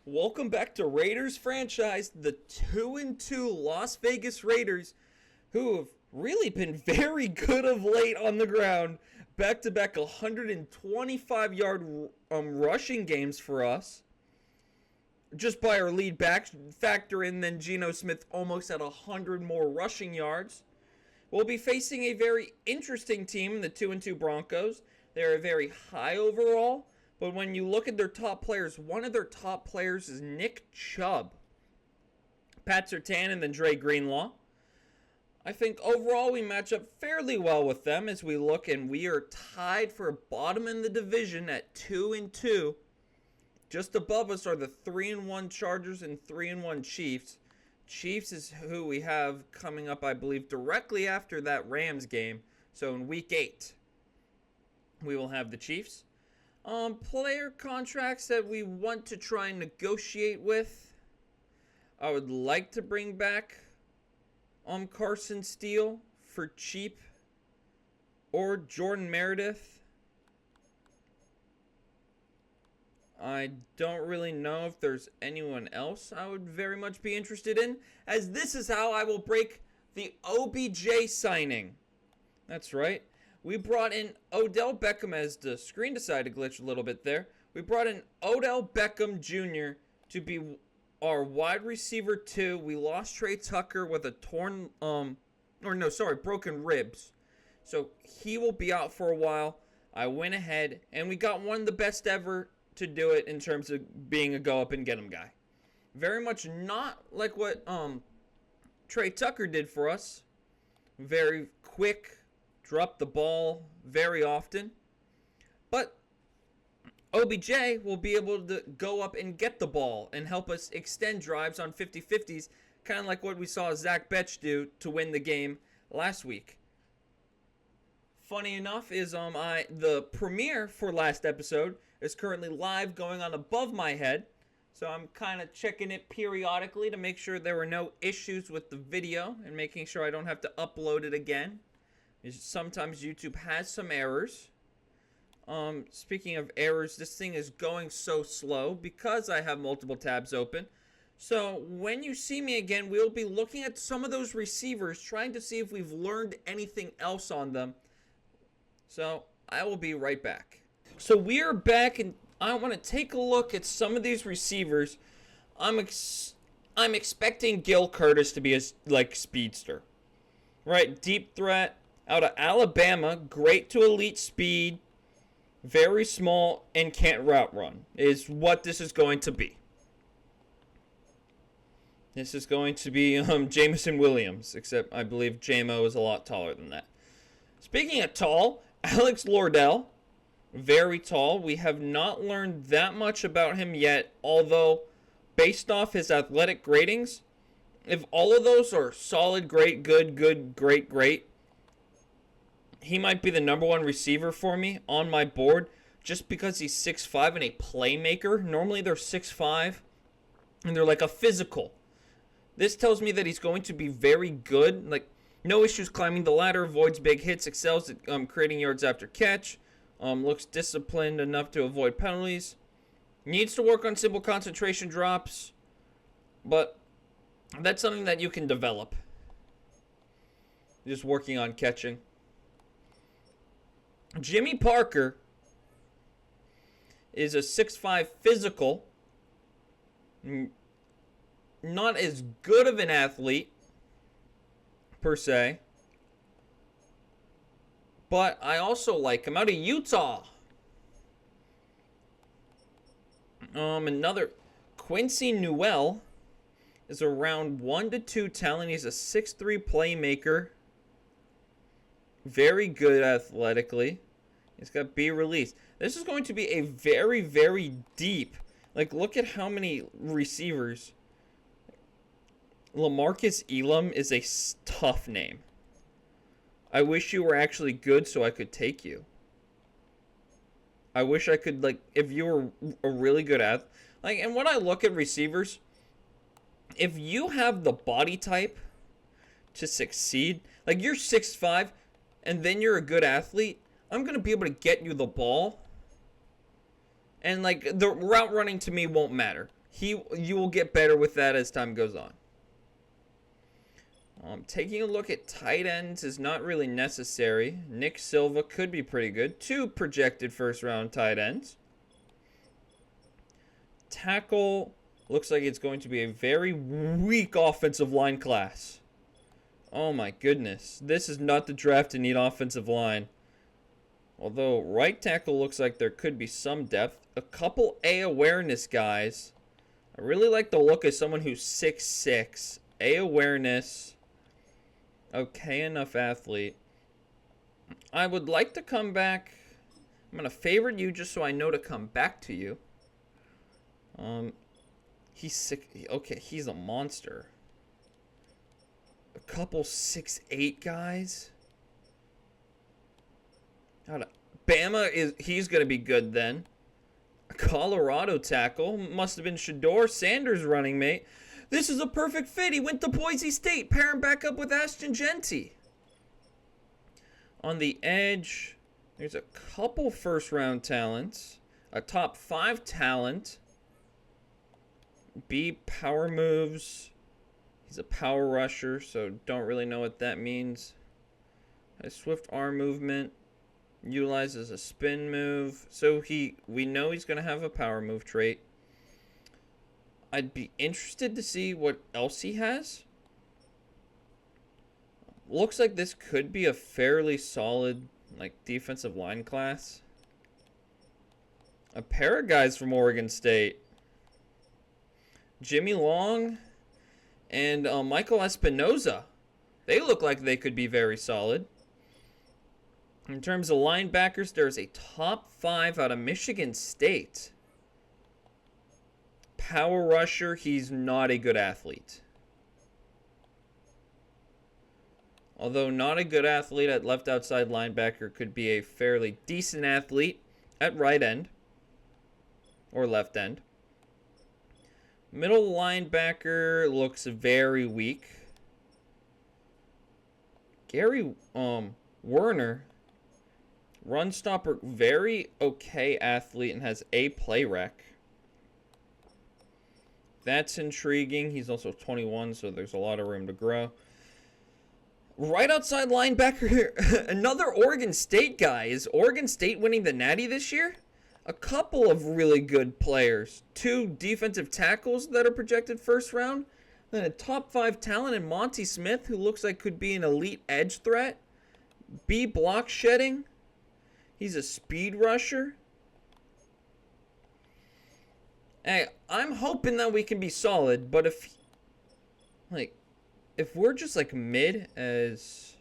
Welcome back to Raiders franchise, the 2-2 Las Vegas Raiders, who have really been very good of late on the ground. Back-to-back 125-yard rushing games for us. Just by our lead back, factor in then Geno Smith almost at 100 more rushing yards. We'll be facing a very interesting team, the 2-2 Broncos. They're very high overall. But when you look at their top players, one of their top players is Nick Chubb. Pat Surtain and then Dre Greenlaw. I think overall we match up fairly well with them as we look, and we are tied for bottom in the division at 2-2. Just above us are the 3-1 Chargers and 3-1 Chiefs. Chiefs is who we have coming up, I believe, directly after that Rams game. So in week 8, we will have the Chiefs. Player contracts that we want to try and negotiate with. I would like to bring back Carson Steele for cheap, or Jordan Meredith. I don't really know if there's anyone else I would very much be interested in, as this is how I will break the OBJ signing. That's right. We brought in Odell Beckham, as the screen decided to glitch a little bit there. We brought in Odell Beckham Jr. to be our wide receiver 2. We lost Trey Tucker with a broken ribs. So he will be out for a while. I went ahead and we got one of the best ever to do it in terms of being a go up and get him guy. Very much not like what Trey Tucker did for us. Very quick. Drop the ball very often. But OBJ will be able to go up and get the ball and help us extend drives on 50-50s, kind of like what we saw Zach Betch do to win the game last week. Funny enough is the premiere for last episode is currently live going on above my head. So I'm kind of checking it periodically to make sure there were no issues with the video and making sure I don't have to upload it again. Sometimes YouTube has some errors. Speaking of errors, this thing is going so slow because I have multiple tabs open. So when you see me again, we'll be looking at some of those receivers, trying to see if we've learned anything else on them. So I will be right back. So we are back, and I want to take a look at some of these receivers. I'm expecting Gil Curtis to be a speedster, right? Deep threat. Out of Alabama, great to elite speed, very small, and can't route run, is what this is going to be. This is going to be Jameson Williams, except I believe JMO is a lot taller than that. Speaking of tall, Alex Lordell, very tall. We have not learned that much about him yet, although based off his athletic gradings, if all of those are solid, great, good, great, he might be the number one receiver for me on my board just because he's 6'5" and a playmaker. Normally they're 6'5", and they're like a physical. This tells me that he's going to be very good. Like, no issues climbing the ladder, avoids big hits, excels at creating yards after catch, looks disciplined enough to avoid penalties. Needs to work on simple concentration drops, but that's something that you can develop. Just working on catching. Jimmy Parker is a 6'5" physical. Not as good of an athlete, per se. But I also like him. Out of Utah. Another Quincy Newell is around 1 to 2 talent. He's a 6'3" playmaker. Very good athletically. He's got B release. This is going to be a very, very deep. Look at how many receivers. LaMarcus Elam is a tough name. I wish you were actually good so I could take you. I wish I could, if you were a really good athlete. And when I look at receivers, if you have the body type to succeed, you're 6'5", and then you're a good athlete, I'm going to be able to get you the ball And, like, the route running to me won't matter. You will get better with that as time goes on. Taking a look at tight ends is not really necessary. Nick Silva could be pretty good. 2 projected first-round tight ends. Tackle looks like it's going to be a very weak offensive line class. Oh my goodness. This is not the draft to need offensive line. Although right tackle looks like there could be some depth. A couple A awareness guys. I really like the look of someone who's 6'6". A awareness. Okay enough athlete. I would like to come back. I'm going to favorite you just so I know to come back to you. He's sick. Okay, he's a monster. A couple 6'8" guys. He's going to be good then. A Colorado tackle. Must have been Shador Sanders' running mate. This is a perfect fit. He went to Boise State. Pair him back up with Ashton Jeanty. On the edge, there's a couple first-round talents. A top 5 talent. B, power moves. He's a power rusher, so don't really know what that means. A swift arm movement. Utilizes a spin move. So we know he's going to have a power move trait. I'd be interested to see what else he has. Looks like this could be a fairly solid, like, defensive line class. A pair of guys from Oregon State. Jimmy Long and Michael Espinoza. They look like they could be very solid. In terms of linebackers, there's a top 5 out of Michigan State. Power rusher, he's not a good athlete. Although not a good athlete at left outside linebacker, could be a fairly decent athlete at right end or left end. Middle linebacker looks very weak. Gary Werner, run stopper, very okay athlete and has a play rec. That's intriguing. He's also 21, so there's a lot of room to grow. Right outside linebacker here, another Oregon State guy. Is Oregon State winning the Natty this year? A couple of really good players. 2 defensive tackles that are projected first round. Then a top 5 talent in Monty Smith, who looks like could be an elite edge threat. B, block shedding. He's a speed rusher. Hey, I'm hoping that we can be solid, but if we're just like mid as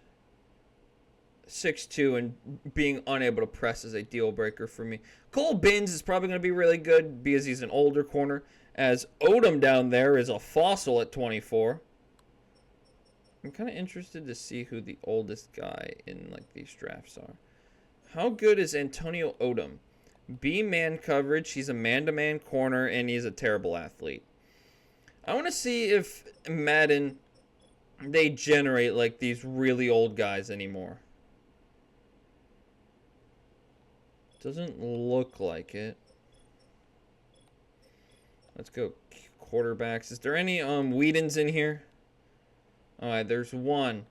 6'2" and being unable to press is a deal breaker for me. Cole Binns is probably going to be really good because he's an older corner, as Odom down there is a fossil at 24. I'm kind of interested to see who the oldest guy in like these drafts are. How good is Antonio Odom? B, man coverage. He's a man-to-man corner, and he's a terrible athlete. I want to see if Madden, they generate like these really old guys anymore. Doesn't look like it. Let's go quarterbacks. Is there any Whedons in here? All right, there's one.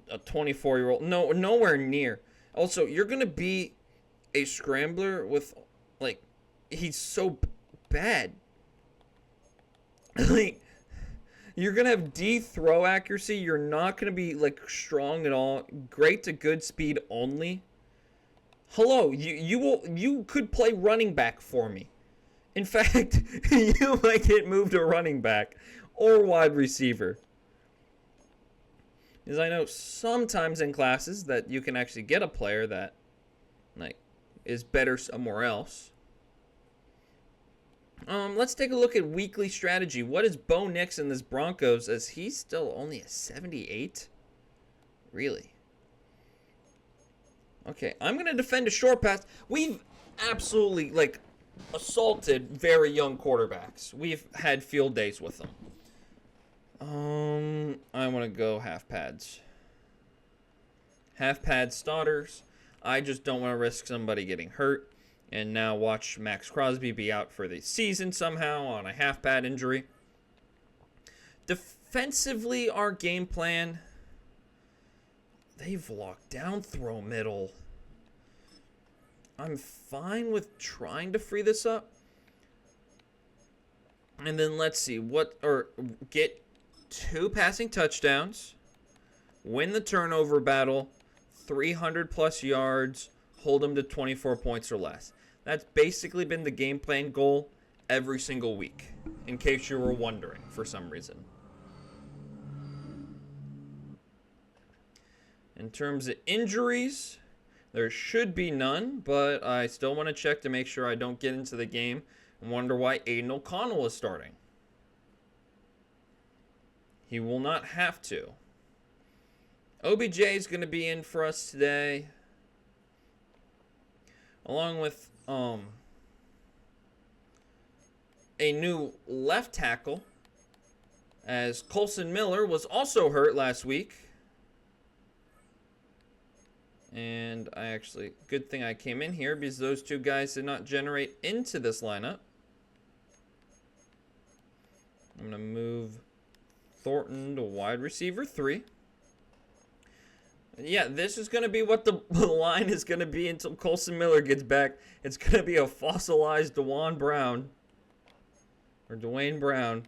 A 24-year-old. No, nowhere near. Also, you're going to be a scrambler with, like, he's so bad. Like, you're going to have D throw accuracy. You're not going to be, like, strong at all. Great to good speed only. Hello, you could play running back for me. In fact, you might get moved to running back or wide receiver. Because I know sometimes in classes that you can actually get a player that, like, is better somewhere else. Let's take a look at weekly strategy. What is Bo Nix in this Broncos, as he's still only a 78? Really? Okay, I'm going to defend a short pass. We've absolutely, like, assaulted very young quarterbacks. We've had field days with them. I want to go half pads. Half pad starters. I just don't want to risk somebody getting hurt. And now watch Max Crosby be out for the season somehow on a half-pad injury. Defensively, our game plan, they've locked down throw middle. I'm fine with trying to free this up. And then let's see, get 2 passing touchdowns, win the turnover battle, 300 plus yards, hold them to 24 points or less. That's basically been the game plan goal every single week, in case you were wondering for some reason. In terms of injuries, there should be none, but I still want to check to make sure I don't get into the game and wonder why Aiden O'Connell is starting. He will not have to. OBJ is going to be in for us today, along with a new left tackle, as Colson Miller was also hurt last week. And good thing I came in here because those 2 guys did not generate into this lineup. I'm going to move Thornton to wide receiver 3. Yeah, this is going to be what the line is going to be until Colson Miller gets back. It's going to be a fossilized Dwayne Brown.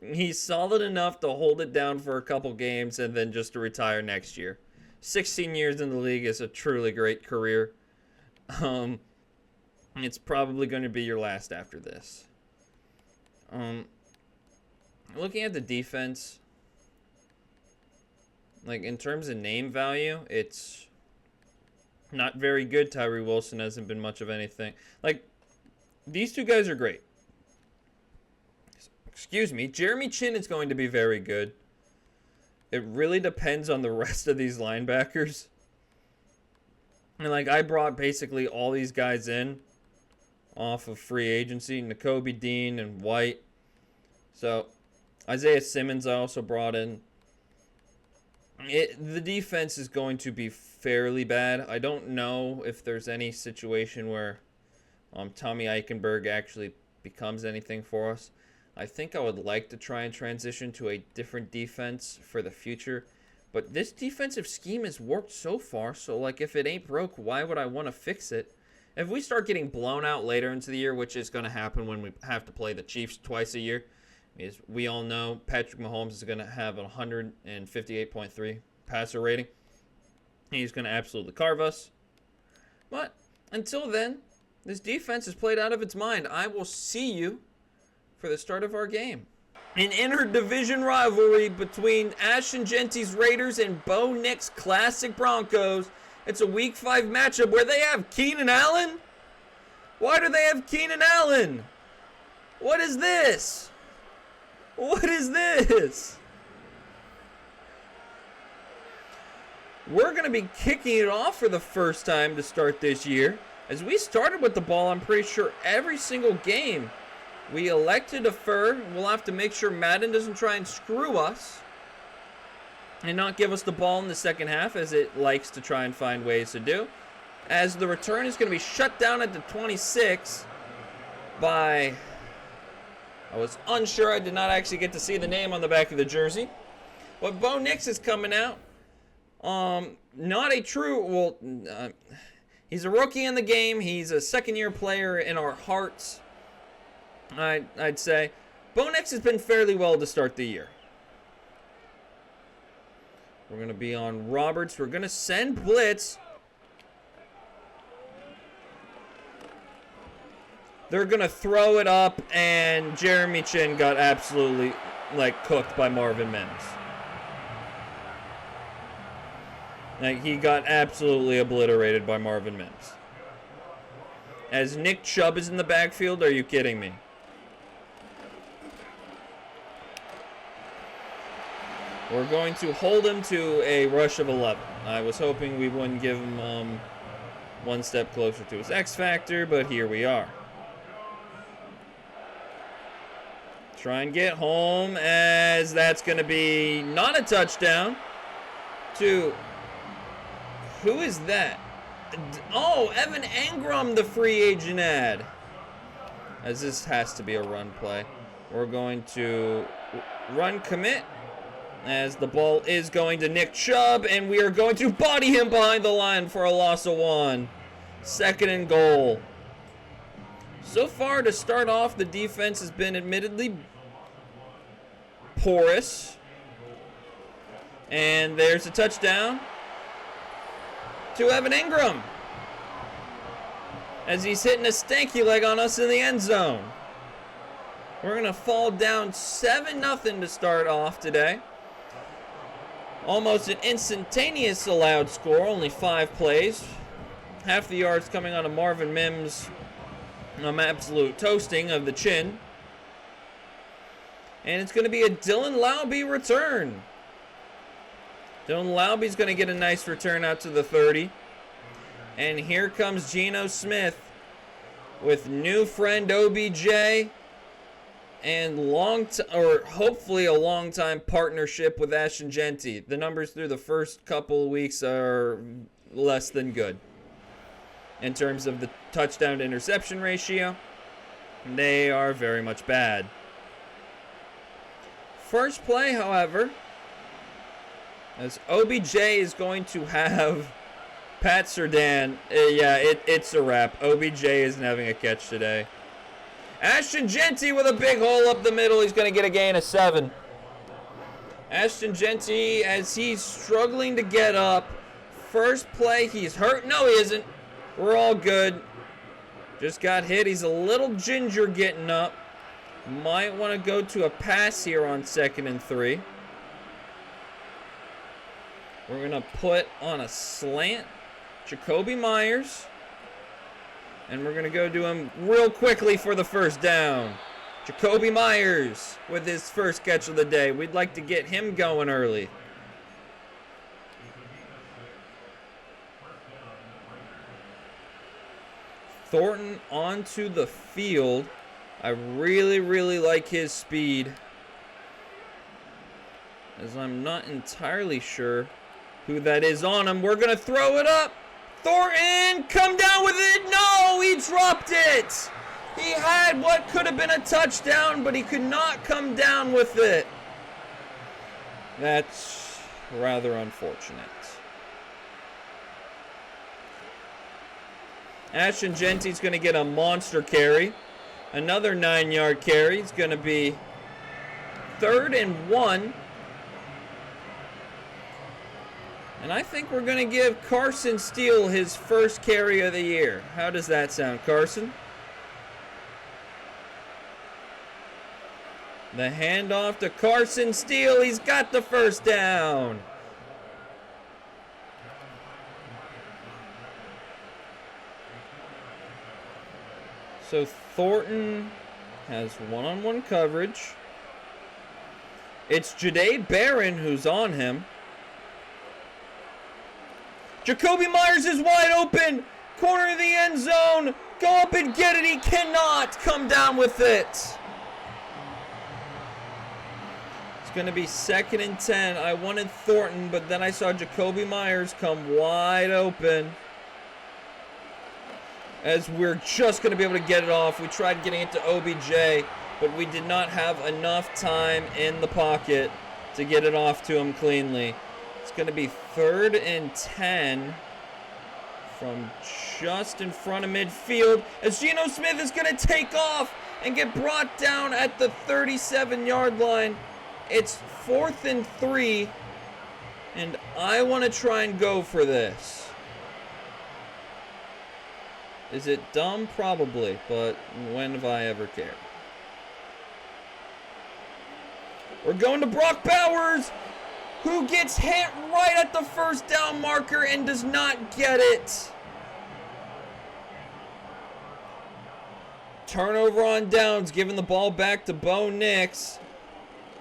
He's solid enough to hold it down for a couple games and then just to retire next year. 16 years in the league is a truly great career. It's probably going to be your last after this. Looking at the defense, like in terms of name value, it's not very good. Tyree Wilson hasn't been much of anything. Like, these 2 guys are great. Excuse me. Jeremy Chin is going to be very good. It really depends on the rest of these linebackers. And, like, I brought basically all these guys in off of free agency. Nakobe Dean and White. So, Isaiah Simmons I also brought in. The defense is going to be fairly bad. I don't know if there's any situation where Tommy Eichenberg actually becomes anything for us. I think I would like to try and transition to a different defense for the future. But this defensive scheme has worked so far, so like if it ain't broke, why would I want to fix it? If we start getting blown out later into the year, which is going to happen when we have to play the Chiefs twice a year, as we all know, Patrick Mahomes is going to have a 158.3 passer rating. He's going to absolutely carve us. But until then, this defense is played out of its mind. I will see you for the start of our game. An inter-division rivalry between Ashton Jeanty's Raiders and Bo Nix Classic Broncos. It's a Week 5 matchup where they have Keenan Allen. Why do they have Keenan Allen? What is this? What is this? We're going to be kicking it off for the first time to start this year. As we started with the ball, I'm pretty sure every single game. We elect to defer. We'll have to make sure Madden doesn't try and screw us and not give us the ball in the second half, as it likes to try and find ways to do. As the return is going to be shut down at the 26 by, I was unsure. I did not actually get to see the name on the back of the jersey. But Bo Nix is coming out. Not a true, he's a rookie in the game. He's a second-year player in our hearts. I'd say Bo Nix has been fairly well to start the year. We're going to be on Roberts. We're going to send blitz. They're going to throw it up, and Jeremy Chin got absolutely, cooked by Marvin Mims. He got absolutely obliterated by Marvin Mims. As Nick Chubb is in the backfield, are you kidding me? We're going to hold him to a rush of 11. I was hoping we wouldn't give him one step closer to his X Factor, but here we are. Try and get home, as that's going to be not a touchdown. To, who is that? Oh, Evan Engram, the free agent ad. As this has to be a run play. We're going to run commit. As the ball is going to Nick Chubb. And we are going to body him behind the line for a loss of 1. 2nd and goal. So far to start off, the defense has been admittedly porous. And there's a touchdown to Evan Engram, as he's hitting a stanky leg on us in the end zone. We're going to fall down 7-0 to start off today. Almost an instantaneous allowed score, only 5 plays. Half the yards coming on a Marvin Mims absolute toasting of the chin. And it's going to be a Dylan Laube return. Dylan Laube's going to get a nice return out to the 30. And here comes Geno Smith with new friend OBJ and hopefully a long-time partnership with Ashton Jeanty. The numbers through the first couple of weeks are less than good. In terms of the touchdown to interception ratio, they are very much bad. First play, however, as OBJ is going to have Pat Surtain. It's a wrap. OBJ isn't having a catch today. Ashton Jeanty with a big hole up the middle. He's going to get a gain of 7. Ashton Jeanty, as he's struggling to get up. First play, he's hurt. No, he isn't. We're all good. Just got hit. He's a little ginger getting up. Might want to go to a pass here on 2nd and 3. We're going to put on a slant Jacoby Myers. And we're going to go to him real quickly for the first down. Jacoby Myers with his first catch of the day. We'd like to get him going early. Thornton onto the field. I really, really like his speed, as I'm not entirely sure who that is on him. We're going to throw it up. Thornton, come down with it. No, he dropped it. He had what could have been a touchdown, but he could not come down with it. That's rather unfortunate. Ashton Jeanty's going to get a monster carry. Another 9-yard carry. It's going to be 3rd and 1. And I think we're going to give Carson Steele his first carry of the year. How does that sound, Carson? The handoff to Carson Steele. He's got the first down. So Thornton has one-on-one coverage. It's Jahdae Barron who's on him. Jacoby Myers is wide open. Corner of the end zone. Go up and get it. He cannot come down with it. It's going to be 2nd and 10. I wanted Thornton, but then I saw Jacoby Myers come wide open. As we're just going to be able to get it off. We tried getting it to OBJ, but we did not have enough time in the pocket to get it off to him cleanly. It's going to be 3rd and 10 from just in front of midfield, as Geno Smith is going to take off and get brought down at the 37-yard line. It's 4th and 3, and I want to try and go for this. Is it dumb? Probably, but when have I ever cared? We're going to Brock Bowers, who gets hit right at the first down marker and does not get it. Turnover on downs, giving the ball back to Bo Nix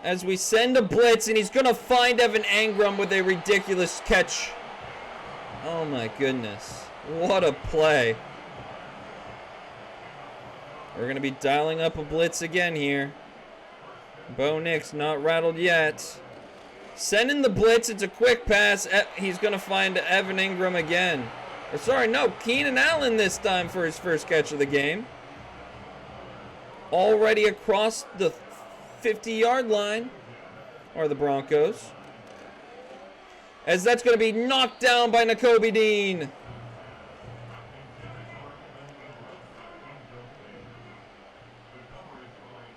as we send a blitz, and he's going to find Evan Engram with a ridiculous catch. Oh my goodness. What a play. We're going to be dialing up a blitz again here. Bo Nix not rattled yet. Sending the blitz. It's a quick pass. He's going to find Evan Engram again. Or sorry, no, Keenan Allen this time for his first catch of the game. Already across the 50-yard line are the Broncos. As that's going to be knocked down by Nakobe Dean.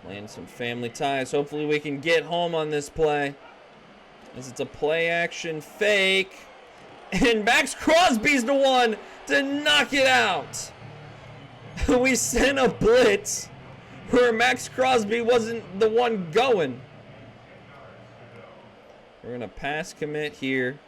Playing some family ties. Hopefully we can get home on this play. As it's a play action fake. And Max Crosby's the one to knock it out. We sent a blitz where Max Crosby wasn't the one going. We're going to pass commit here.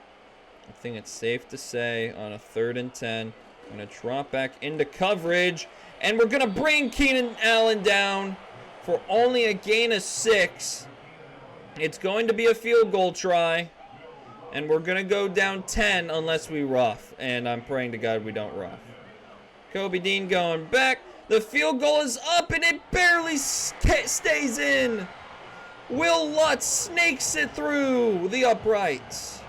I think it's safe to say on a 3rd and 10. I'm going to drop back into coverage. And we're going to bring Keenan Allen down for only a gain of 6. It's going to be a field goal try. And we're going to go down 10 unless we rough. And I'm praying to God we don't rough. Kobe Dean going back. The field goal is up and it barely stays in. Will Lutz snakes it through the uprights.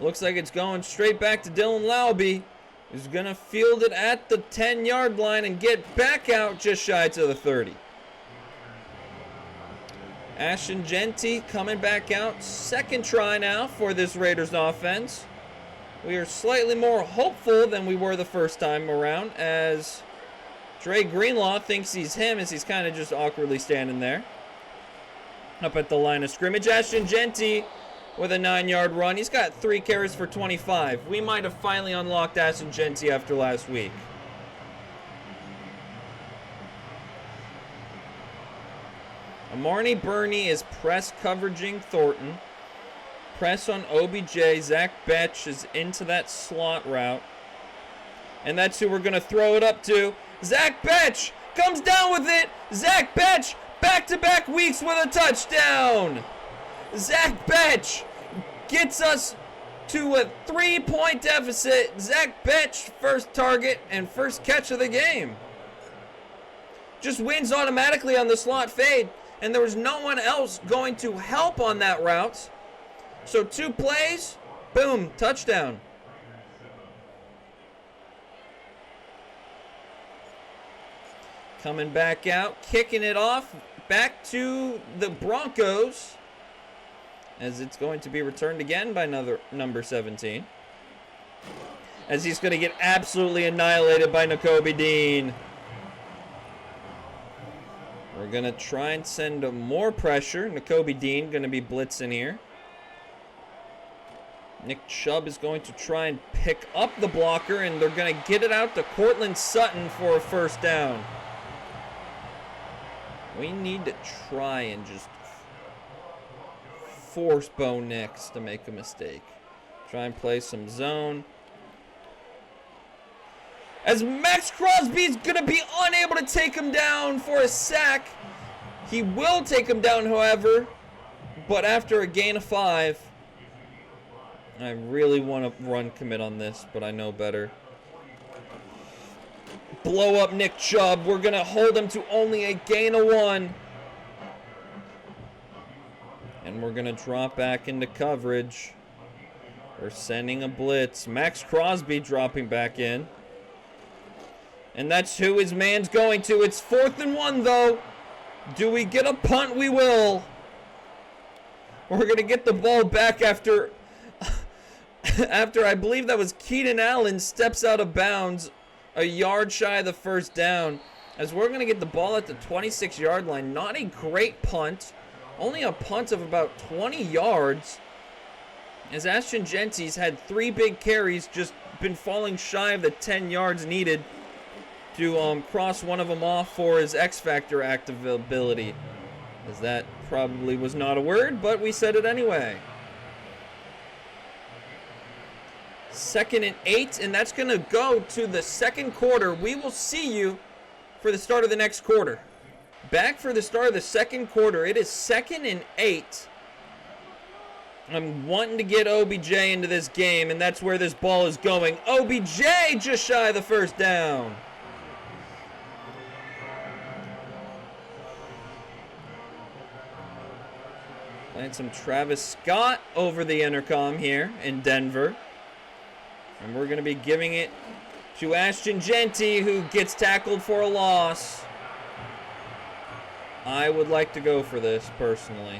Looks like it's going straight back to Dylan Lauby, who's going to field it at the 10-yard line and get back out just shy to the 30. Ashton Jeanty coming back out. 2nd try now for this Raiders offense. We are slightly more hopeful than we were the first time around, as Dre Greenlaw thinks he's him as he's kind of just awkwardly standing there. Up at the line of scrimmage, Ashton Jeanty with a 9-yard run. He's got 3 carries for 25. We might have finally unlocked Ashton Jeanty after last week. Amarni Burney is press coveraging Thornton. Press on OBJ. Zach Betch is into that slot route. And that's who we're going to throw it up to. Zach Betch comes down with it. Zach Betch, back-to-back weeks with a touchdown. Zach Betch gets us to a 3-point deficit. Zach Betch, first target and first catch of the game. Just wins automatically on the slot fade. And there was no one else going to help on that route. So 2 plays, boom, touchdown. Coming back out, kicking it off, back to the Broncos. As it's going to be returned again by number 17. As he's going to get absolutely annihilated by Nakobe Dean. We're going to try and send more pressure. Nakobe Dean going to be blitzing here. Nick Chubb is going to try and pick up the blocker, and they're going to get it out to Cortland Sutton for a first down. We need to try and just force Bo Nix to make a mistake. Try and play some zone. As Max Crosby's going to be unable to take him down for a sack. He will take him down, however, but after a gain of 5. I really want to run commit on this, but I know better. Blow up Nick Chubb. We're going to hold him to only a gain of 1. And we're going to drop back into coverage. We're sending a blitz. Max Crosby dropping back in. And that's who his man's going to. It's 4th and 1, though. Do we get a punt? We will. We're going to get the ball back after I believe that was Keenan Allen steps out of bounds a yard shy of the first down. As we're going to get the ball at the 26-yard line. Not a great punt. Only a punt of about 20 yards. As Ashton Jeanty's had 3 big carries, just been falling shy of the 10 yards needed to cross one of them off for his X-Factor activability. As that probably was not a word, but we said it anyway. 2nd and 8, and that's going to go to the 2nd quarter. We will see you for the start of the next quarter. Back for the start of the 2nd quarter. It is 2nd and 8. I'm wanting to get OBJ into this game, and that's where this ball is going. OBJ just shy of the first down. Playing some Travis Scott over the intercom here in Denver. And we're going to be giving it to Jeanty, who gets tackled for a loss. I would like to go for this, personally.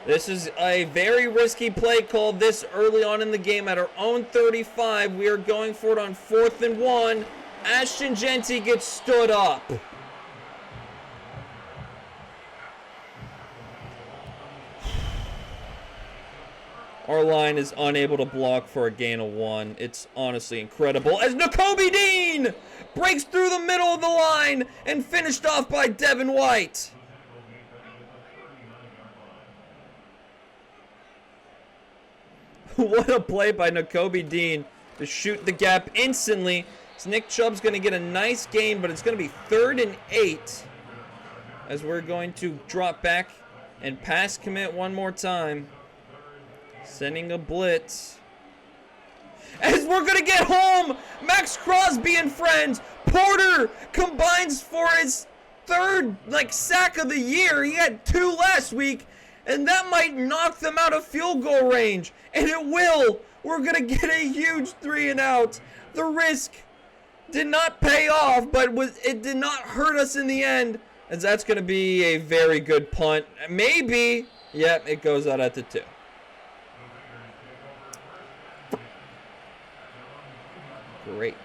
This is a very risky play call this early on in the game at our own 35. We are going for it on 4th and 1. Jeanty gets stood up. Our line is unable to block for a gain of 1. It's honestly incredible. As Nakobe Dean breaks through the middle of the line and finished off by Devin White. What a play by Nakobe Dean to shoot the gap instantly. So Nick Chubb's going to get a nice gain, but it's going to be 3rd and 8 as we're going to drop back and pass commit one more time. Sending a blitz. As we're going to get home, Max Crosby and friends. Porter combines for his 3rd sack of the year. He had 2 last week, and that might knock them out of field goal range. And it will. We're going to get a huge 3 and out. The risk did not pay off, but it did not hurt us in the end, as that's going to be a very good punt. Maybe. Yep, it goes out at the 2. Great.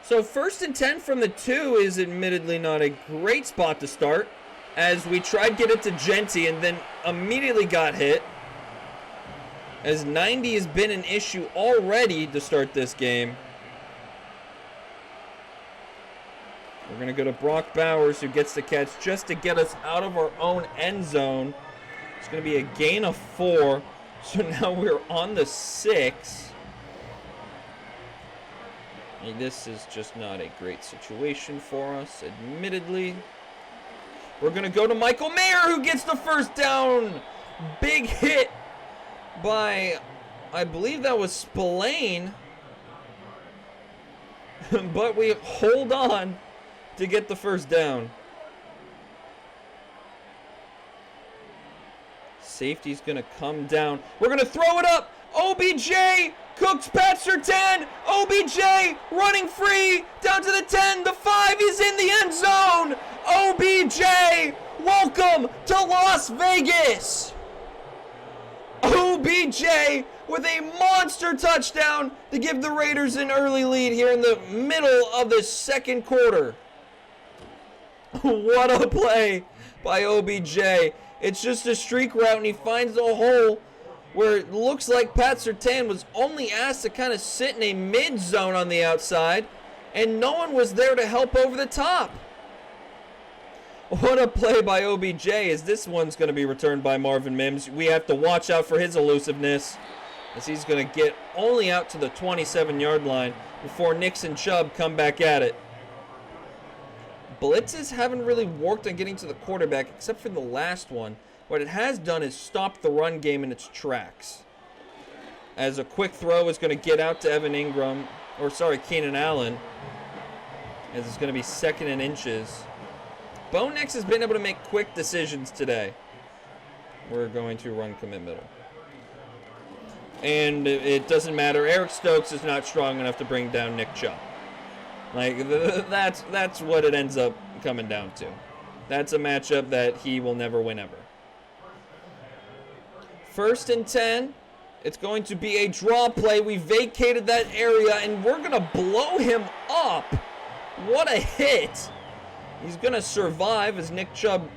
So 1st and 10 from the 2 is admittedly not a great spot to start, as we tried to get it to Jeanty and then immediately got hit, as 90 has been an issue already to start this game. We're going to go to Brock Bowers, who gets the catch just to get us out of our own end zone. It's going to be a gain of 4. So now we're on the 6. And this is just not a great situation for us, admittedly. We're going to go to Michael Mayer, who gets the 1st down. Big hit by, I believe that was Spillane. But we hold on to get the 1st down. Safety's going to come down. We're going to throw it up. OBJ cooks Pat Surtain. OBJ running free down to the 10. The 5 is in the end zone. OBJ, welcome to Las Vegas. OBJ with a monster touchdown to give the Raiders an early lead here in the middle of the 2nd quarter. What a play by OBJ. It's just a streak route, and he finds a hole where it looks like Pat Surtain was only asked to kind of sit in a mid-zone on the outside, and no one was there to help over the top. What a play by OBJ, as this one's going to be returned by Marvin Mims. We have to watch out for his elusiveness, as he's going to get only out to the 27-yard line before Nix and Chubb come back at it. Blitzes haven't really worked on getting to the quarterback, except for the last one. What it has done is stop the run game in its tracks. As a quick throw is going to get out to Keenan Allen, as it's going to be 2nd and inches. Bo Nix has been able to make quick decisions today. We're going to run commit middle. And it doesn't matter. Eric Stokes is not strong enough to bring down Nick Chubb. That's what it ends up coming down to. That's a matchup that he will never win ever. 1st and 10. It's going to be a draw play. We vacated that area, and we're going to blow him up. What a hit. He's going to survive, as Nick Chubb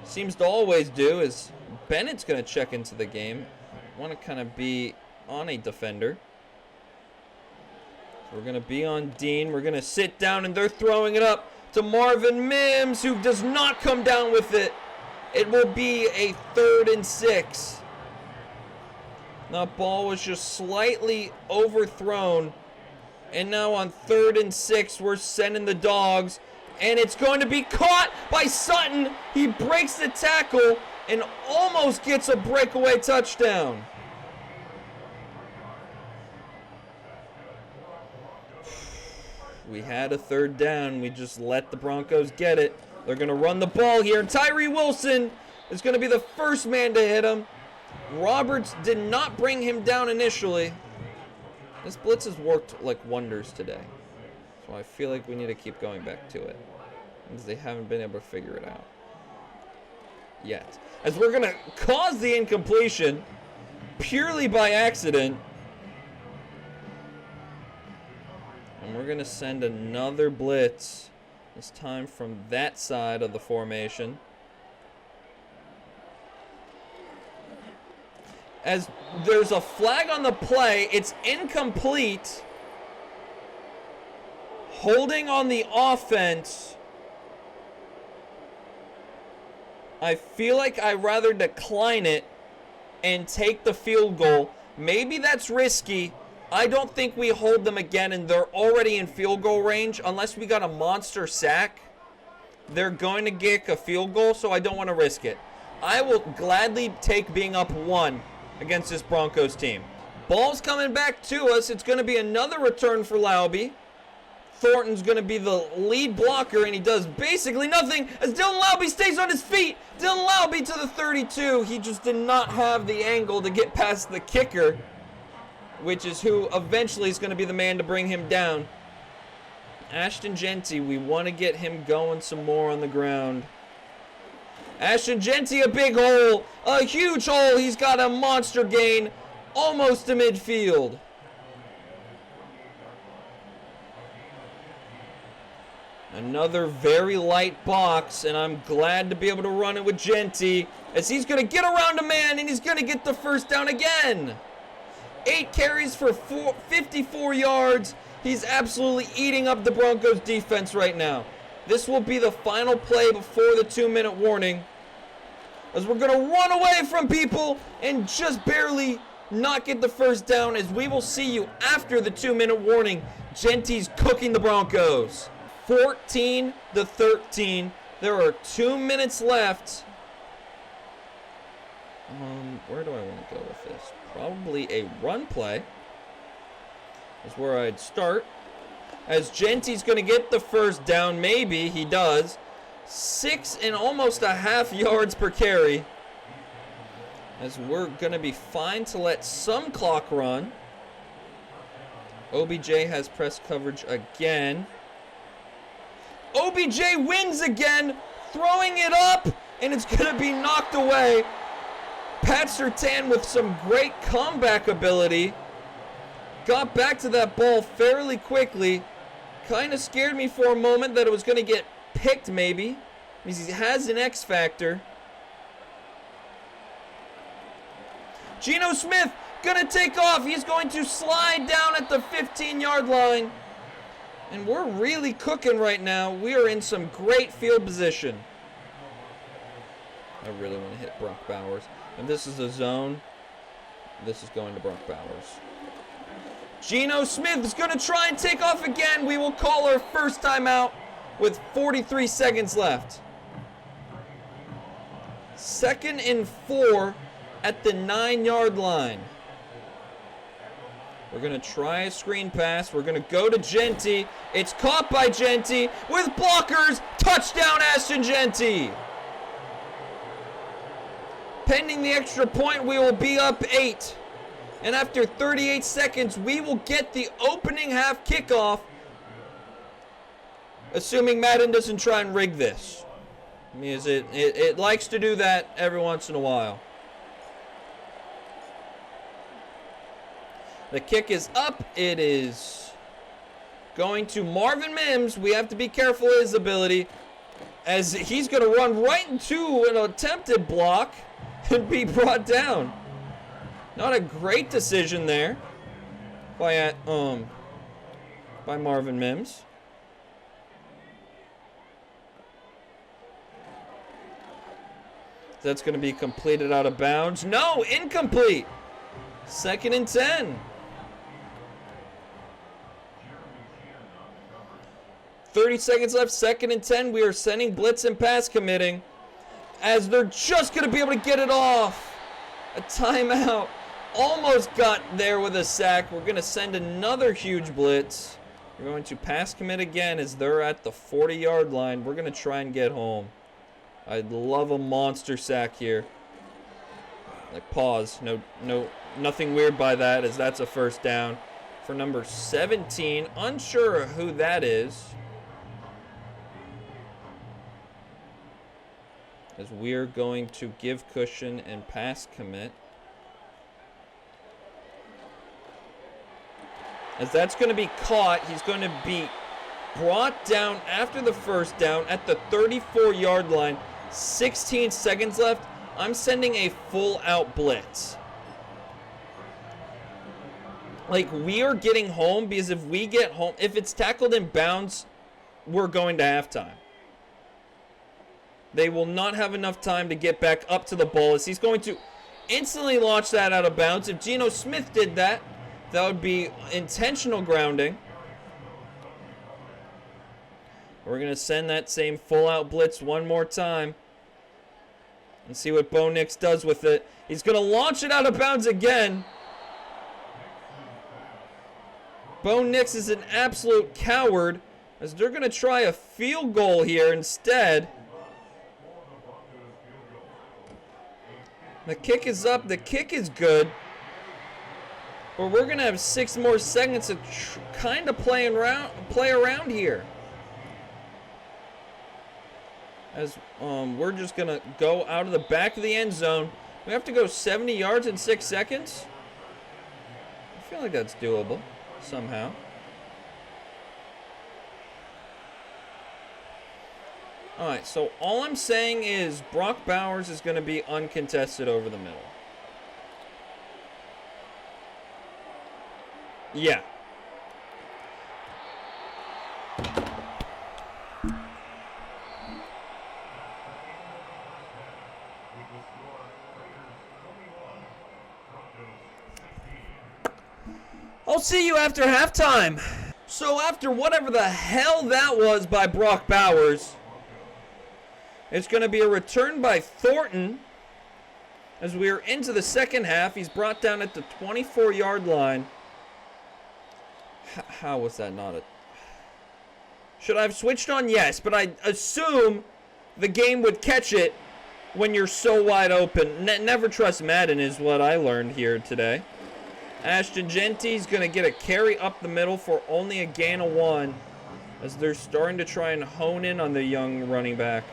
seems to always do, as Bennett's going to check into the game. Want to kind of be on a defender. We're going to be on Dean. We're going to sit down, and they're throwing it up to Marvin Mims, who does not come down with it. It will be a 3rd and 6. That ball was just slightly overthrown. And now on 3rd and 6, we're sending the dogs. And it's going to be caught by Sutton. He breaks the tackle and almost gets a breakaway touchdown. We had a 3rd down. We just let the Broncos get it. They're going to run the ball here. Tyree Wilson is going to be the first man to hit him. Roberts did not bring him down initially. This blitz has worked like wonders today. So I feel like we need to keep going back to it, because they haven't been able to figure it out yet. As we're going to cause the incompletion purely by accident. And we're going to send another blitz, this time from that side of the formation. As there's a flag on the play, it's incomplete. Holding on the offense. I feel like I'd rather decline it and take the field goal. Maybe that's risky. I don't think we hold them again, and they're already in field goal range. Unless we got a monster sack, they're going to kick a field goal, so I don't want to risk it. I will gladly take being up 1 against this Broncos team. Ball's coming back to us. It's going to be another return for Laube. Thornton's going to be the lead blocker, and he does basically nothing as Dylan Laube stays on his feet. Dylan Laube to the 32. He just did not have the angle to get past the kicker, which is who eventually is going to be the man to bring him down. Ashton Jeanty, we want to get him going some more on the ground. Ashton Jeanty, a big hole, a huge hole. He's got a monster gain, almost to midfield. Another very light box, and I'm glad to be able to run it with Jeanty, as he's going to get around a man, and he's going to get the first down again. 8 carries for 54 yards. He's absolutely eating up the Broncos defense right now. This will be the final play before the 2-minute warning, as we're going to run away from people and just barely not get the first down, as we will see you after the 2-minute warning. Jeanty's cooking the Broncos. 14-13. There are 2 minutes left. Where do I want to go with this? Probably a run play is where I'd start. As Jeanty's going to get the first down, maybe he does. 6 and almost a half yards per carry. As we're going to be fine to let some clock run. OBJ has press coverage again. OBJ wins again, throwing it up, and it's going to be knocked away. Pat Surtain with some great comeback ability. Got back to that ball fairly quickly. Kind of scared me for a moment that it was going to get picked maybe, because he has an X factor. Geno Smith going to take off. He's going to slide down at the 15-yard line. And we're really cooking right now. We are in some great field position. I really want to hit Brock Bowers. And this is a zone. This is going to Brock Bowers. Geno Smith is going to try and take off again. We will call our first timeout with 43 seconds left. 2nd and 4 at the 9-yard line. We're going to try a screen pass. We're going to go to Jeanty. It's caught by Jeanty with blockers. Touchdown, Ashton Jeanty. Pending the extra point, we will be up 8. And after 38 seconds, we will get the opening half kickoff. Assuming Madden doesn't try and rig this. Because it likes to do that every once in a while. The kick is up. It is going to Marvin Mims. We have to be careful of his ability, as he's going to run right into an attempted block and be brought down. Not a great decision there by Marvin Mims. That's going to be completed out of bounds. No, incomplete. 2nd and 10. 30 seconds left, 2nd and 10. We are sending blitz and pass committing, as they're just going to be able to get it off. A timeout. Almost got there with a sack. We're going to send another huge blitz. We're going to pass commit again, as they're at the 40-yard line. We're going to try and get home. I'd love a monster sack here. Like, pause. Nothing weird by that, as that's a first down for number 17. Unsure who that is, as we're going to give cushion and pass commit. As that's going to be caught, he's going to be brought down after the first down at the 34-yard line. 16 seconds left. I'm sending a full-out blitz. Like, we are getting home, because if we get home, if it's tackled in bounds, we're going to halftime. They will not have enough time to get back up to the ball, as he's going to instantly launch that out of bounds. If Geno Smith did that, that would be intentional grounding. We're going to send that same full-out blitz one more time and see what Bo Nix does with it. He's going to launch it out of bounds again. Bo Nix is an absolute coward, as they're going to try a field goal here instead. The kick is up. The kick is good. But we're going to have 6 more seconds to kind of play around here. As we're just going to go out of the back of the end zone. We have to go 70 yards in 6 seconds. I feel like that's doable somehow. All right, so all I'm saying is Brock Bowers is going to be uncontested over the middle. Yeah. I'll see you after halftime. So after whatever the hell that was by Brock Bowers, it's going to be a return by Thornton. As we are into the second half, he's brought down at the 24-yard line. How was that not a... Should I have switched on? Yes, but I assume the game would catch it when you're so wide open. Never trust Madden is what I learned here today. Ashton Jeanty's going to get a carry up the middle for only a gain of 1, as they're starting to try and hone in on the young running back.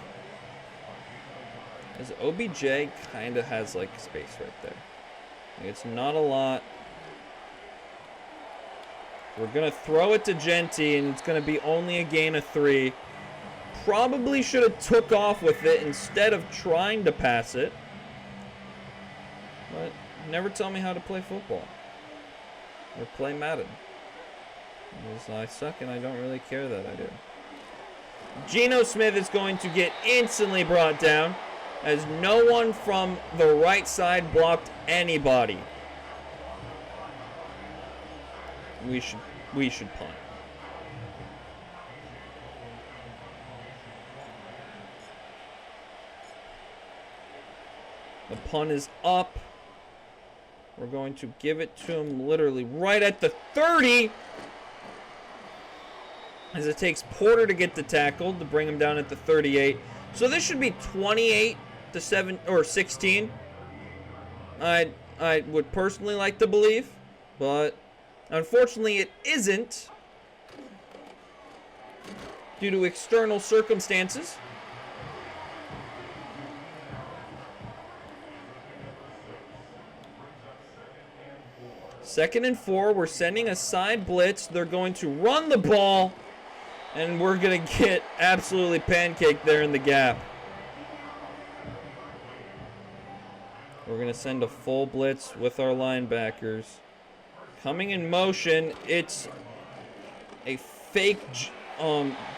As OBJ kind of has like space right there. It's not a lot. We're going to throw it to Jeanty, and it's going to be only a gain of 3. Probably should have took off with it instead of trying to pass it. But never tell me how to play football. Or play Madden. Because I suck and I don't really care that I do. Geno Smith is going to get instantly brought down, as no one from the right side blocked anybody. We should punt. The punt is up. We're going to give it to him literally right at the 30. As it takes Porter to get the tackle to bring him down at the 38. So this should be 28 to 7 or 16. I would personally like to believe, but unfortunately it isn't due to external circumstances. Second and 4, we're sending a side blitz. They're going to run the ball, and we're going to get absolutely pancaked there in the gap. We're going to send a full blitz with our linebackers. Coming in motion, it's a fake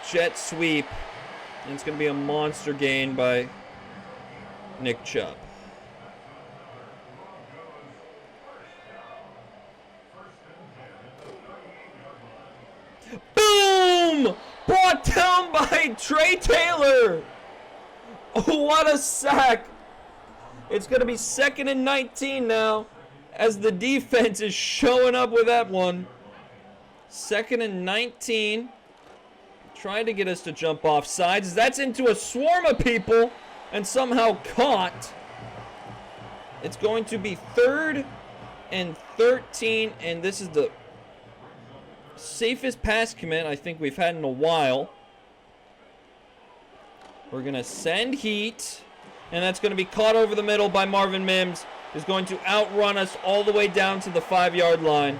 jet sweep, and it's going to be a monster gain by Nick Chubb. Boom! Brought down by Trey Taylor. Oh, what a sack. It's going to be 2nd and 19 now, as the defense is showing up with that one. 2nd and 19. Trying to get us to jump off sides. That's into a swarm of people. and somehow caught. It's going to be 3rd and 13, and this is the safest pass commit I think we've had in a while. We're going to send heat, and that's going to be caught over the middle by Marvin Mims, who's going to outrun us all the way down to the 5-yard line.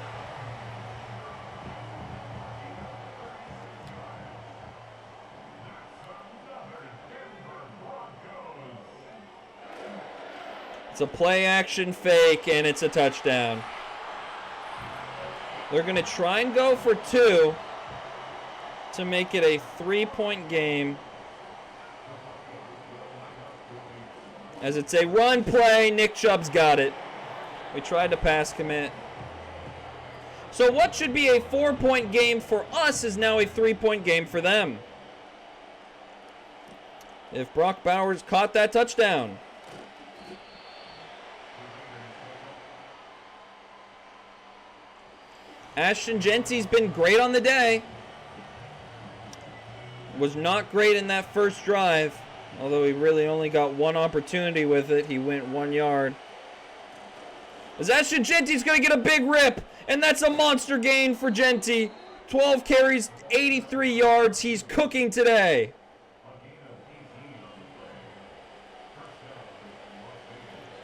It's a play action fake, and it's a touchdown. They're going to try and go for 2 to make it a 3-point game. As it's a run play, Nick Chubb's got it. We tried to pass commit. So what should be a 4-point game for us is now a 3-point game for them. If Brock Bowers caught that touchdown. Ashton Jeanty's been great on the day. Was not great in that first drive. Although he really only got 1 opportunity with it. He went 1 yard. As Ashton Jeanty's going to get a big rip. And that's a monster gain for Jeanty. 12 carries, 83 yards. He's cooking today.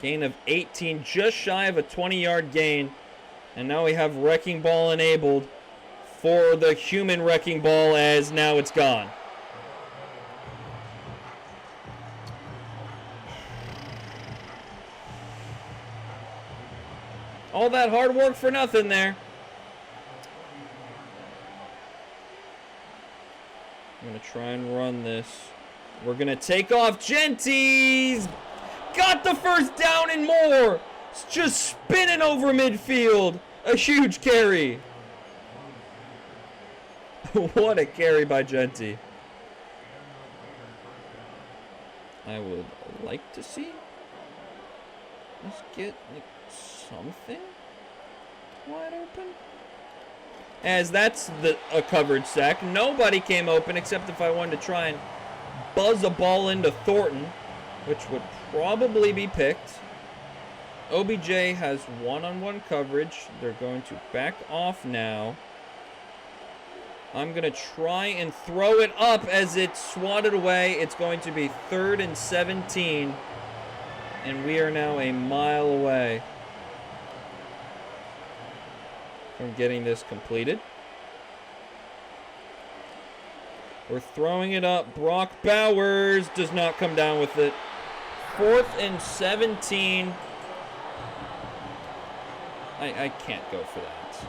Gain of 18, just shy of a 20-yard gain. And now we have Wrecking Ball enabled for the human Wrecking Ball, as now it's gone. All that hard work for nothing there. I'm going to try and run this. We're going to take off. Jeanty's got the first down and more. It's just spinning over midfield. A huge carry. What a carry by Jeanty. I would like to see us get like something wide open. As that's a coverage sack. Nobody came open except if I wanted to try and buzz a ball into Thornton, which would probably be picked. OBJ has one-on-one coverage. They're going to back off now. I'm going to try and throw it up as it's swatted away. It's going to be 3rd and 17. And we are now a mile away from getting this completed. We're throwing it up. Brock Bowers does not come down with it. 4th and 17. I can't go for that.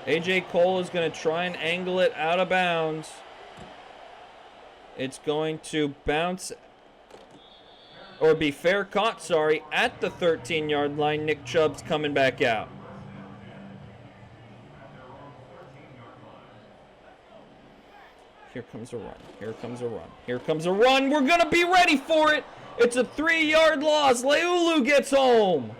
AJ Cole is going to try and angle it out of bounds. It's going to bounce, or be fair caught, sorry, at the 13-yard line. Nick Chubb's coming back out. Here comes a run. Here comes a run. Here comes a run. We're going to be ready for it. It's a 3-yard loss. Leulu gets home.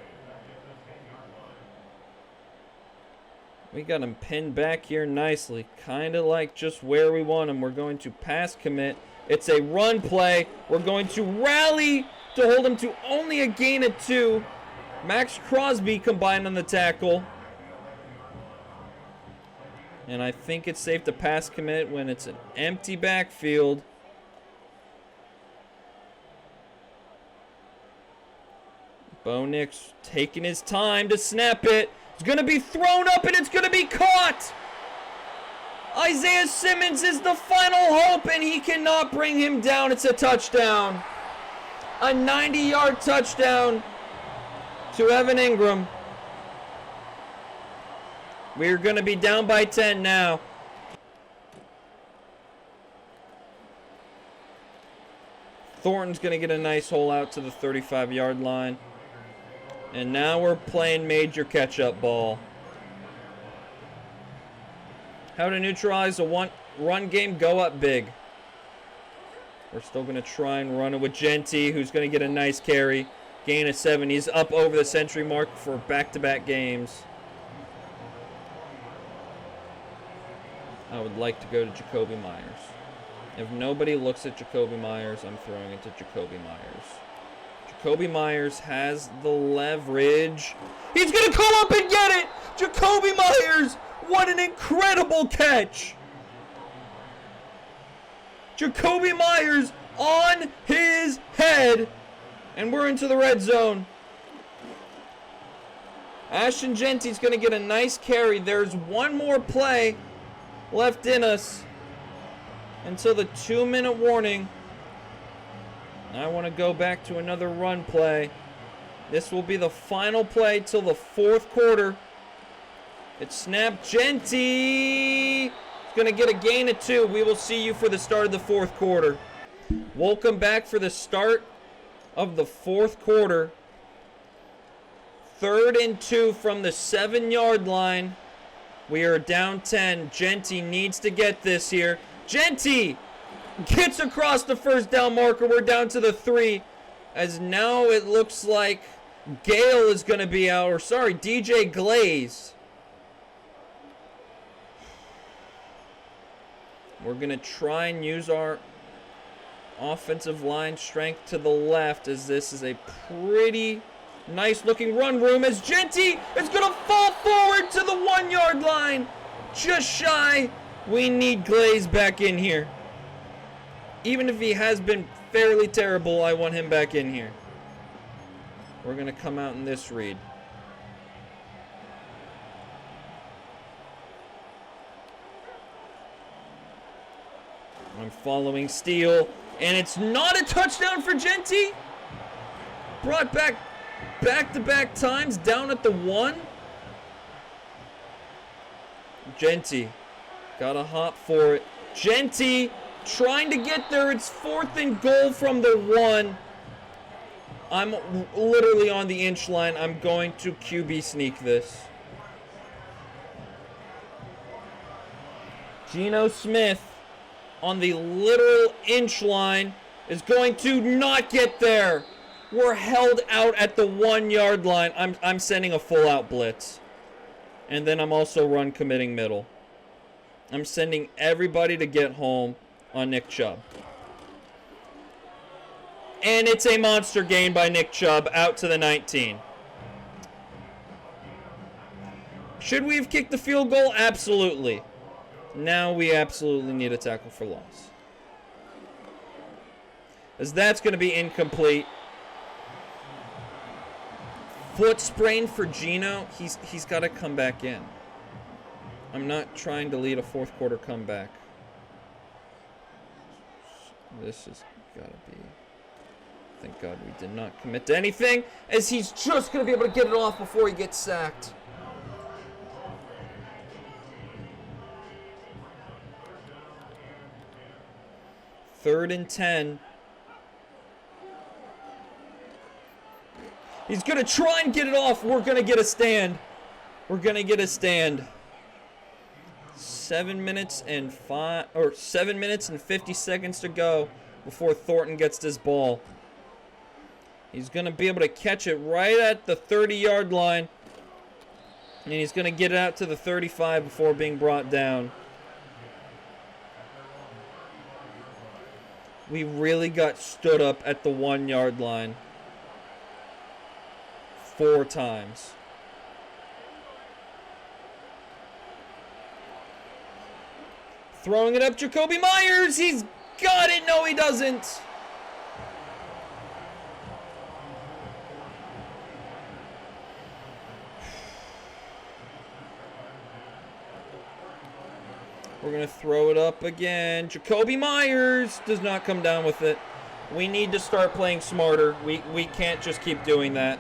We got him pinned back here nicely. Kind of like just where we want him. We're going to pass commit. It's a run play. We're going to rally to hold him to only a gain of 2. Max Crosby combined on the tackle. And I think it's safe to pass commit when it's an empty backfield. Bo Nix taking his time to snap it. It's going to be thrown up and it's going to be caught. Isaiah Simmons is the final hope and he cannot bring him down. It's a touchdown. A 90-yard touchdown to Evan Ingram. We're going to be down by 10 now. Thornton's going to get a nice hole out to the 35-yard line. And now we're playing major catch-up ball. How to neutralize a run game, go up big. We're still going to try and run it with Jeanty, who's going to get a nice carry. Gain of 7. He's up over the century mark for back-to-back games. I would like to go to Jacoby Myers. If nobody looks at Jacoby Myers, I'm throwing it to Jacoby Myers. Jacoby Myers has the leverage. He's going to come up and get it! Jacoby Myers! What an incredible catch! Jacoby Myers on his head. And we're into the red zone. Ashton Jeanty's going to get a nice carry. There's one more play left in us until the 2-minute warning. I want to go back to another run play. This will be the final play till the fourth quarter. It's snapped. Jeanty is going to get a gain of 2. We will see you for the start of the fourth quarter. Welcome back for the start of the fourth quarter. 3rd and 2 from the 7-yard line. We are down 10. Jeanty needs to get this here. Jeanty gets across the first down marker. We're down to the 3. As now it looks like Gale is going to be out. Or sorry, DJ Glaze. We're going to try and use our offensive line strength to the left, as this is a pretty nice looking run room, as Jeanty is going to fall forward to the 1-yard line. Just shy. We need Glaze back in here. Even if he has been fairly terrible, I want him back in here. We're going to come out in this read. I'm following Steele, and it's not a touchdown for Jeanty. Brought back-to-back times down at the 1. Jeanty got a hop for it. Jeanty trying to get there. It's 4th and goal from the 1. I'm literally on the inch line. I'm going to QB sneak this. Geno Smith on the literal inch line is going to not get there. We're held out at the 1-yard line. I'm sending a full-out blitz. And then I'm also run committing middle. I'm sending everybody to get home on Nick Chubb. And it's a monster gain by Nick Chubb out to the 19. Should we have kicked the field goal? Absolutely. Now we absolutely need a tackle for loss. As that's going to be incomplete. Foot sprain for Geno. He's got to come back in. I'm not trying to lead a fourth quarter comeback. This has got to be... Thank God we did not commit to anything, as he's just going to be able to get it off before he gets sacked. Third and 10. He's going to try and get it off. We're going to get a stand. We're going to get a stand. 7 minutes and 50 seconds to go before Thornton gets this ball. He's going to be able to catch it right at the 30-yard line. And he's going to get it out to the 35 before being brought down. We really got stood up at the 1-yard line 4 times. Throwing it up, Jacoby Myers. He's got it. No, he doesn't. We're going to throw it up again. Jacoby Myers does not come down with it. We need to start playing smarter. We can't just keep doing that.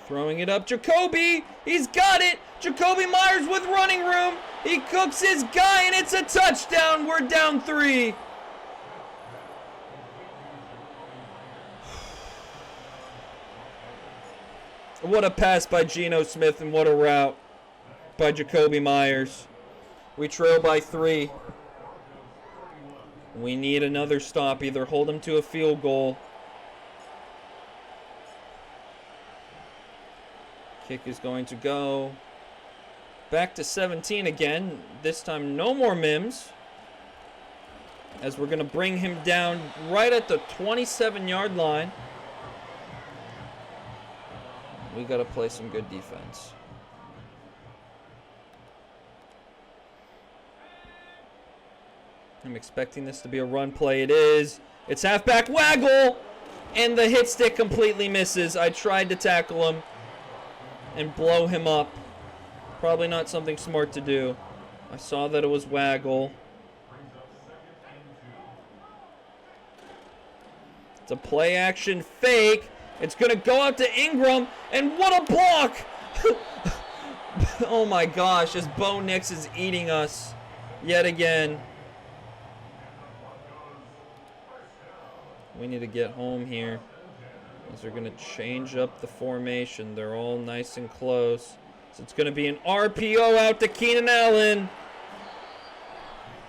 Throwing it up, Jacoby. He's got it. Jacoby Myers with running room. He cooks his guy, and it's a touchdown. We're down 3. What a pass by Geno Smith, and what a route by Jacoby Myers. We trail by 3. We need another stop. Either hold him to a field goal Kick is going to go back to 17 again. This time no more Mims. As we're going to bring him down right at the 27-yard line. We got to play some good defense. I'm expecting this to be a run play. It is. It's halfback waggle. And the hit stick completely misses. I tried to tackle him and blow him up. Probably not something smart to do. I saw that it was waggle. It's a play action fake. It's going to go out to Ingram. And what a block! Oh my gosh, as Bo Nix is eating us yet again. We need to get home here. As they're going to change up the formation. They're all nice and close. So it's going to be an RPO out to Keenan Allen.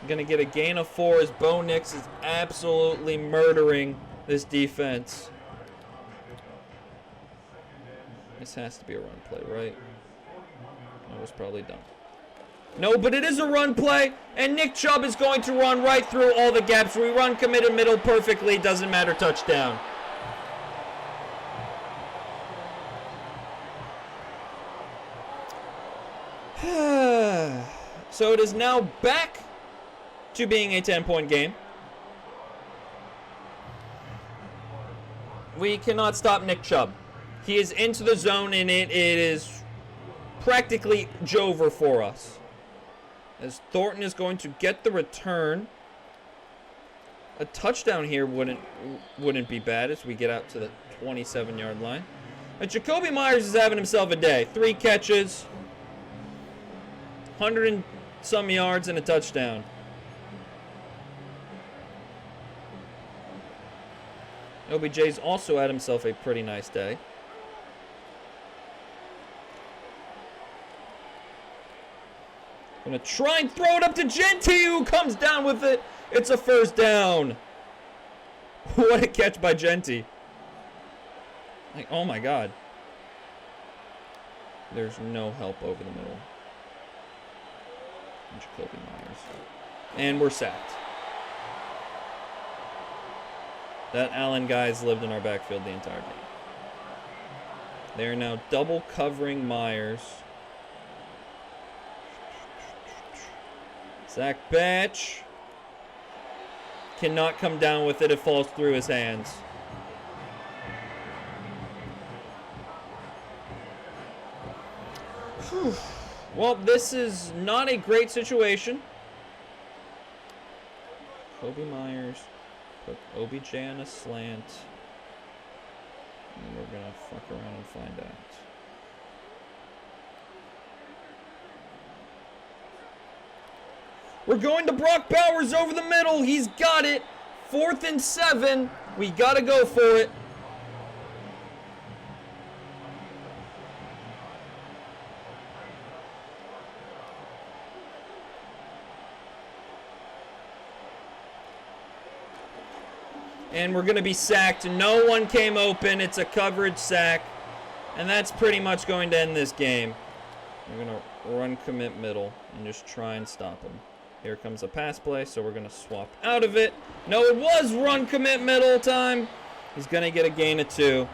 Going to get a gain of 4 as Bo Nix is absolutely murdering this defense. This has to be a run play, right? That was probably dumb. No, but it is a run play, and Nick Chubb is going to run right through all the gaps. We run committed middle perfectly. Doesn't matter, touchdown. So it is now back to being a 10-point game. We cannot stop Nick Chubb. He is into the zone, and it is practically Jover for us. As Thornton is going to get the return. A touchdown here wouldn't be bad as we get out to the 27-yard line. But Jacoby Myers is having himself a day. 3 catches, 100 and some yards, and a touchdown. OBJ's also had himself a pretty nice day. Gonna try and throw it up to Jeanty, who comes down with it. It's a first down. What a catch by Jeanty. Like, oh my God. There's no help over the middle. And Jacoby Myers. And we're sacked. That Allen guy's lived in our backfield the entire game. They're now double covering Myers. Zach Batch cannot come down with it. It falls through his hands. Whew. Well, this is not a great situation. Kobe Myers put OBJ on a slant. And we're going to fuck around and find out. We're going to Brock Bowers over the middle. He's got it. 4th and 7. We got to go for it. And we're going to be sacked. No one came open. It's a coverage sack. And that's pretty much going to end this game. We're going to run commit middle and just try and stop him. Here comes a pass play, so we're going to swap out of it. No, it was run commit middle time. He's going to get a gain of 2.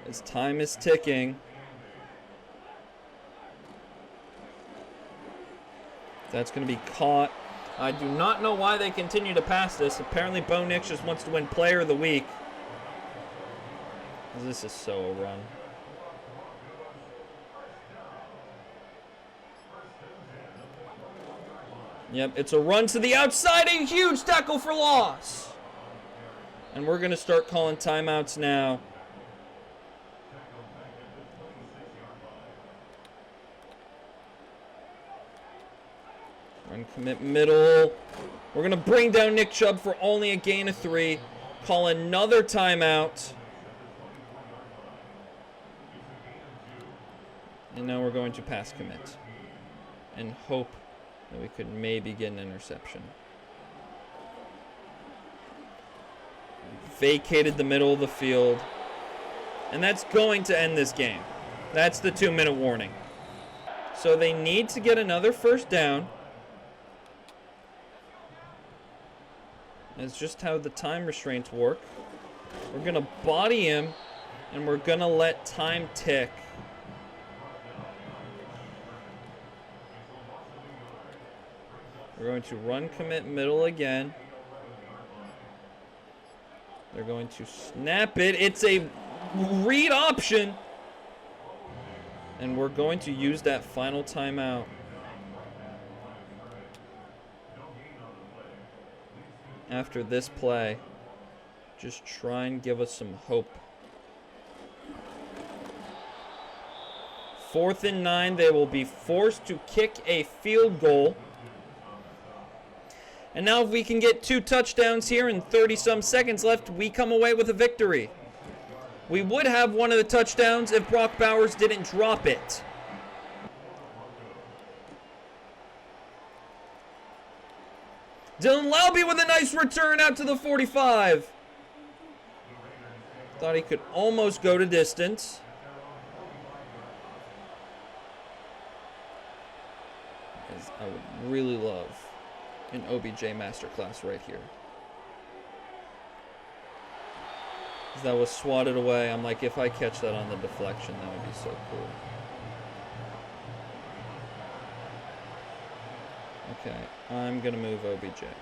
His time is ticking. That's going to be caught. I do not know why they continue to pass this. Apparently, Bo Nix just wants to win Player of the Week. This is so a run. Yep, it's a run to the outside. A huge tackle for loss. And we're going to start calling timeouts now. Run commit middle. We're going to bring down Nick Chubb for only a gain of 3. Call another timeout. And now we're going to pass commit. And hope that we could maybe get an interception. vacated the middle of the field. And that's going to end this game. That's the 2-minute warning. So they need to get another first down. That's just how the time restraints work. We're going to body him, and we're going to let time tick. We're going to run commit middle again. They're going to snap it. It's a read option. And we're going to use that final timeout. After this play, just try and give us some hope. 4th and 9, they will be forced to kick a field goal. And now if we can get 2 touchdowns here and 30-some seconds left, we come away with a victory. We would have one of the touchdowns if Brock Bowers didn't drop it. Dylan Laube with a nice return out to the 45. Thought he could almost go to distance. As I would really love an OBJ masterclass right here. As that was swatted away, I'm like, if I catch that on the deflection, that would be so cool. Okay, I'm going to move OBJ. Yep.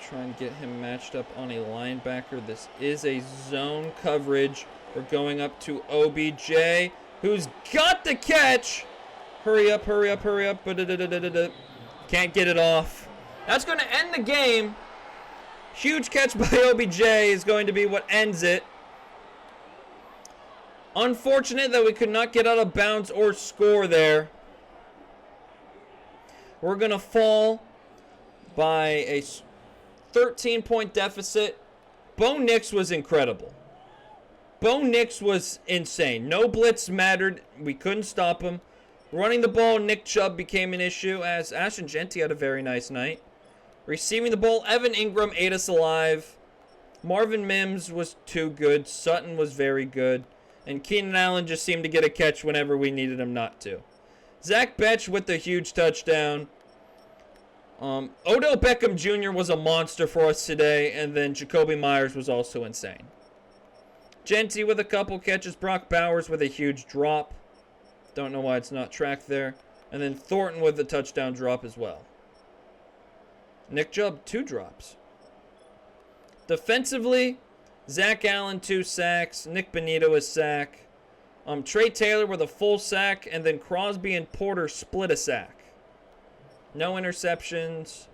Try and get him matched up on a linebacker. This is a zone coverage. We're going up to OBJ, who's got the catch. Hurry up, hurry up, hurry up. Can't get it off. That's going to end the game. Huge catch by OBJ is going to be what ends it. Unfortunate that we could not get out of bounds or score there. We're going to fall by a 13-point deficit. Bo Nix was incredible. Bo Nix was insane. No blitz mattered. We couldn't stop him. Running the ball, Nick Chubb became an issue as Ashton Jeanty had a very nice night. Receiving the ball, Evan Ingram ate us alive. Marvin Mims was too good. Sutton was very good. And Keenan Allen just seemed to get a catch whenever we needed him not to. Zach Betch with the huge touchdown. Odell Beckham Jr. was a monster for us today. And then Jacoby Myers was also insane. Jeanty with a couple catches. Brock Bowers with a huge drop. Don't know why it's not tracked there. And then Thornton with a touchdown drop as well. Nick Chubb, 2 drops. Defensively, Zach Allen, 2 sacks. Nick Bonito, a sack. Trey Taylor with a full sack. And then Crosby and Porter split a sack. No interceptions.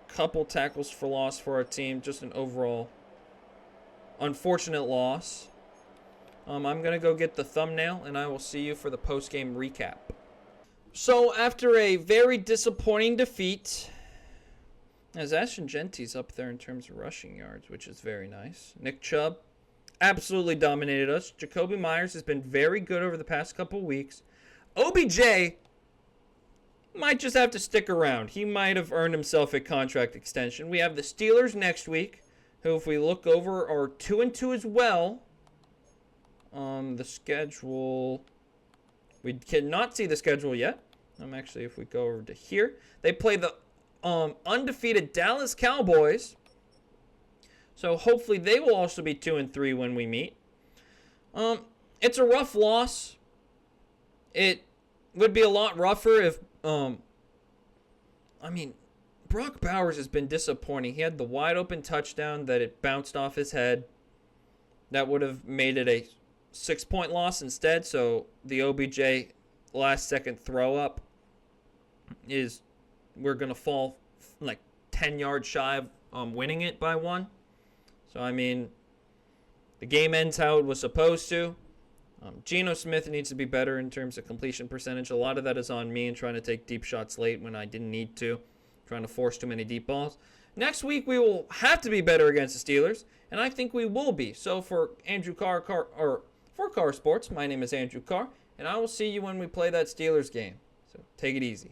Couple tackles for loss for our team. Just an overall unfortunate loss. I'm going to go get the thumbnail, and I will see you for the post-game recap. So, after a very disappointing defeat, as Ashton Jeanty's up there in terms of rushing yards, which is very nice. Nick Chubb absolutely dominated us. Jacoby Myers has been very good over the past couple weeks. OBJ might just have to stick around. He might have earned himself a contract extension. We have the Steelers next week, who, if we look over, are 2-2 as well. The schedule, we cannot see the schedule yet. Actually, if we go over to here, they play the undefeated Dallas Cowboys. So hopefully they will also be 2-3 when we meet. It's a rough loss. It would be a lot rougher if, Brock Bowers has been disappointing. He had the wide open touchdown that it bounced off his head. That would have made it a 6-point loss instead. So the OBJ last second throw up is, we're going to fall like 10 yards shy of winning it by 1. So, the game ends how it was supposed to. Geno Smith needs to be better in terms of completion percentage. A lot of that is on me and trying to take deep shots late when I didn't need to. Trying to force too many deep balls. Next week, we will have to be better against the Steelers, and I think we will be. So for Andrew Carr, for Carr Sports, my name is Andrew Carr, and I will see you when we play that Steelers game. So take it easy.